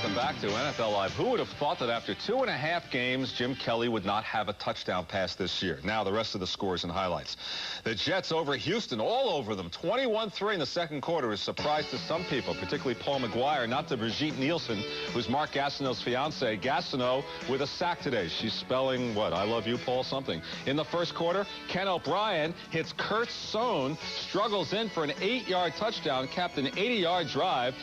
welcome back to NFL Live. Who would have thought that after 2.5 games, Jim Kelly would not have a touchdown pass this year? Now, the rest of the scores and highlights. The Jets over Houston, all over them. 21-3 in the second quarter is a surprise to some people, particularly Paul McGuire, not to Brigitte Nielsen, who's Mark Gastineau's fiance. Gastineau with a sack today. She's spelling, what, I love you, Paul, something. In the first quarter, Ken O'Brien hits Kurt Sohn, struggles in for an 8-yard touchdown, capped an 80-yard drive.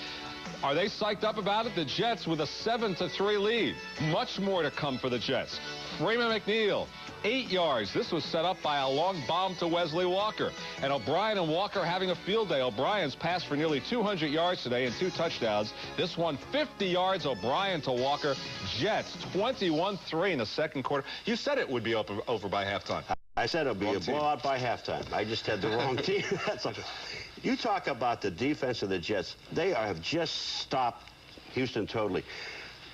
Are they psyched up about it? The Jets with a 7-3 lead. Much more to come for the Jets. Freeman McNeil, 8 yards. This was set up by a long bomb to Wesley Walker. And O'Brien and Walker having a field day. O'Brien's passed for nearly 200 yards today and 2 touchdowns. This one, 50 yards, O'Brien to Walker. Jets, 21-3 in the second quarter. You said it would be over by halftime. I said it would be a blowout by halftime. I just had the wrong team. That's all. You talk about the defense of the Jets. They have just stopped Houston totally.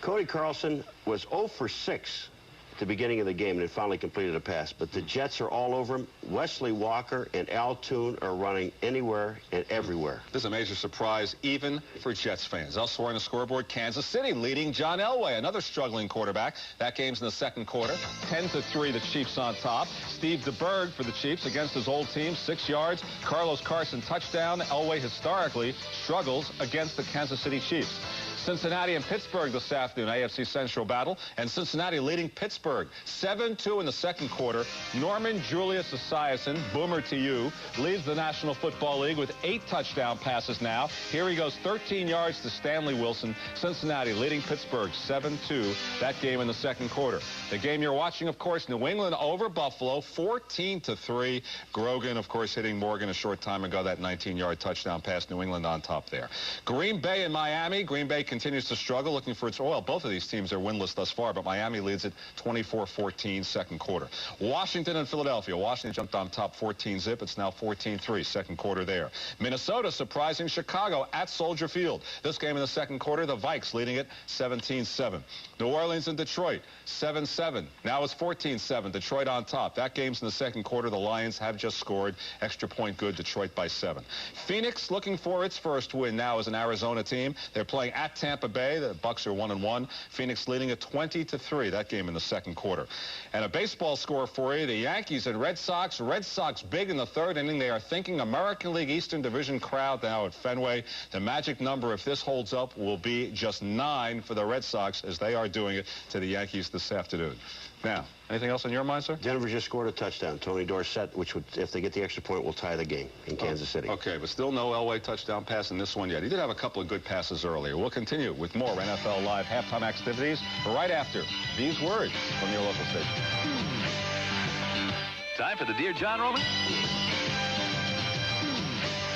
Cody Carlson was 0 for 6 at the beginning of the game and had finally completed a pass. But the Jets are all over him. Wesley Walker and Al Toon are running anywhere and everywhere. This is a major surprise, even for Jets fans. Elsewhere on the scoreboard, Kansas City leading John Elway, another struggling quarterback. That game's in the second quarter. 10-3, the Chiefs on top. Steve DeBerg for the Chiefs against his old team, 6 yards. Carlos Carson touchdown. Elway historically struggles against the Kansas City Chiefs. Cincinnati and Pittsburgh this afternoon, AFC Central battle, and Cincinnati leading Pittsburgh 7-2 in the second quarter. Norman Julius Esiason, boomer to you, leads the National Football League with 8 touchdown passes now. Here he goes, 13 yards to Stanley Wilson. Cincinnati leading Pittsburgh 7-2, that game in the second quarter. The game you're watching, of course, New England over Buffalo, 14-3. Grogan, of course, hitting Morgan a short time ago, that 19-yard touchdown pass. New England on top there. Green Bay and Miami. Green Bay continues to struggle, looking for its oil. Both of these teams are winless thus far, but Miami leads it 24-14 second quarter. Washington and Philadelphia. Washington jumped on top 14-zip. It's now 14-3 second quarter there. Minnesota surprising Chicago at Soldier Field. This game in the second quarter, the Vikes leading it 17-7. New Orleans and Detroit 7-7. Now it's 14-7. Detroit on top. That game's in the second quarter. The Lions have just scored. Extra point good. Detroit by 7. Phoenix looking for its first win now as an Arizona team. They're playing at Tampa Bay. The Bucks are 1-1. Phoenix leading it 20-3. That game in the second quarter. And a baseball score for you. The Yankees and Red Sox. Red Sox big in the third inning. They are thinking American League Eastern Division crowd now at Fenway. The magic number, if this holds up, will be just 9 for the Red Sox as they are doing it to the Yankees this afternoon. Now, anything else on your mind, sir? Denver just scored a touchdown. Tony Dorsett, which would, if they get the extra point, will tie the game in Kansas City. Okay, but still no Elway touchdown pass in this one yet. He did have a couple of good passes earlier. We'll continue with more NFL Live halftime activities right after these words from your local station. Time for the Dear John Roman.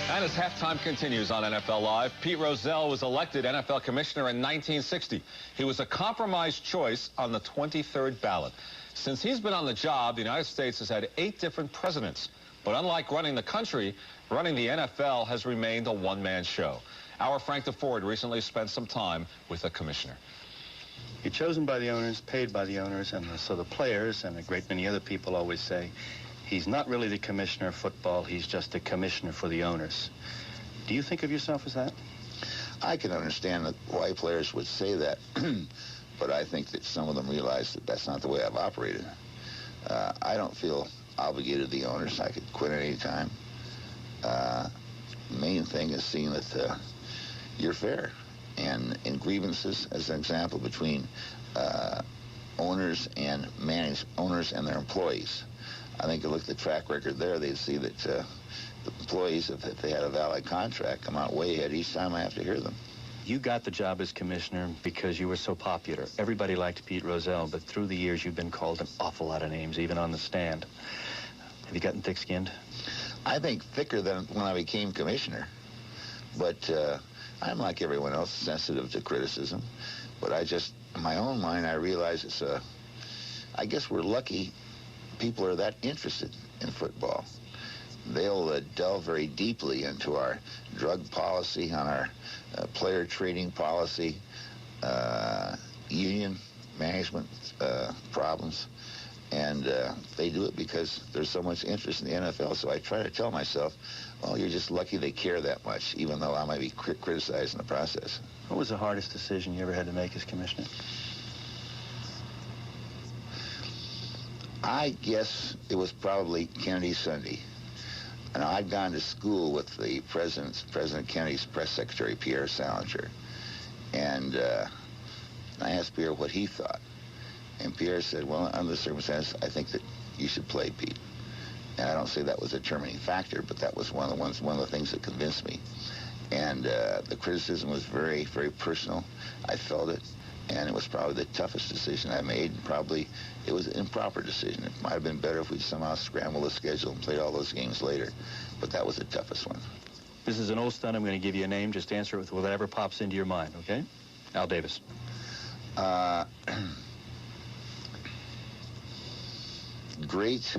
And as halftime continues on NFL Live, Pete Rozelle was elected NFL commissioner in 1960. He was a compromise choice on the 23rd ballot. Since he's been on the job, the United States has had 8 different presidents. But unlike running the country, running the NFL has remained a one-man show. Our Frank DeFord recently spent some time with the commissioner. You're chosen by the owners, paid by the owners, and so the players and a great many other people always say, he's not really the commissioner of football, he's just the commissioner for the owners. Do you think of yourself as that? I can understand why players would say that, but I think that some of them realize that that's not the way I've operated. I don't feel obligated to the owners. I could quit at any time. The main thing is seeing that you're fair. And in grievances, as an example, between owners and their employees, I think if you look at the track record there, they'd see that the employees, if they had a valid contract, come out way ahead each time I have to hear them. You got the job as commissioner because you were so popular. Everybody liked Pete Rozelle, but through the years you've been called an awful lot of names, even on the stand. Have you gotten thick-skinned? I think thicker than when I became commissioner. But I'm like everyone else, sensitive to criticism. But I just, in my own mind, I realize it's I guess we're lucky people are that interested in football. They'll delve very deeply into our drug policy, on our player trading policy, union management problems, And they do it because there's so much interest in the NFL. So I try to tell myself, well, you're just lucky they care that much, even though I might be criticized in the process. What was the hardest decision you ever had to make as commissioner? I guess it was probably Kennedy Sunday. And I'd gone to school with the President Kennedy's press secretary, Pierre Salinger. And I asked Pierre what he thought. And Pierre said, well, under the circumstances, I think that you should play, Pete. And I don't say that was a determining factor, but that was one of the things that convinced me. And the criticism was very, very personal. I felt it. And it was probably the toughest decision I made. Probably it was an improper decision. It might have been better if we'd somehow scrambled the schedule and played all those games later. But that was the toughest one. This is an old stunt. I'm going to give you a name. Just answer it with whatever pops into your mind, okay? Al Davis. Great.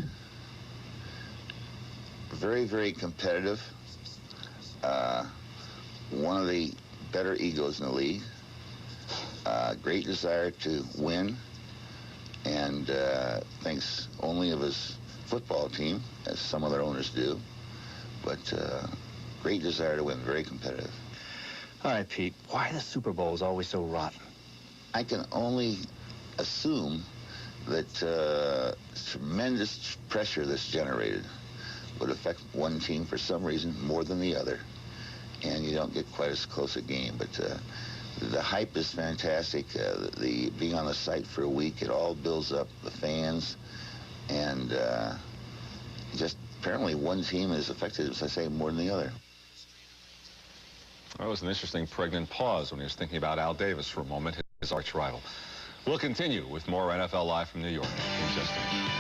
Very, very competitive. One of the better egos in the league. Great desire to win, and thinks only of his football team, as some other owners do, but great desire to win, very competitive. All right, Pete, why are the Super Bowls always so rotten? I can only assume that tremendous pressure that's generated would affect one team for some reason more than the other, and you don't get quite as close a game, but the hype is fantastic. The being on the site for a week, it all builds up the fans, and just apparently one team is affected, as I say, more than the other. That was an interesting pregnant pause when he was thinking about Al Davis for a moment, his arch rival. We'll continue with more NFL Live from New York in just a minute.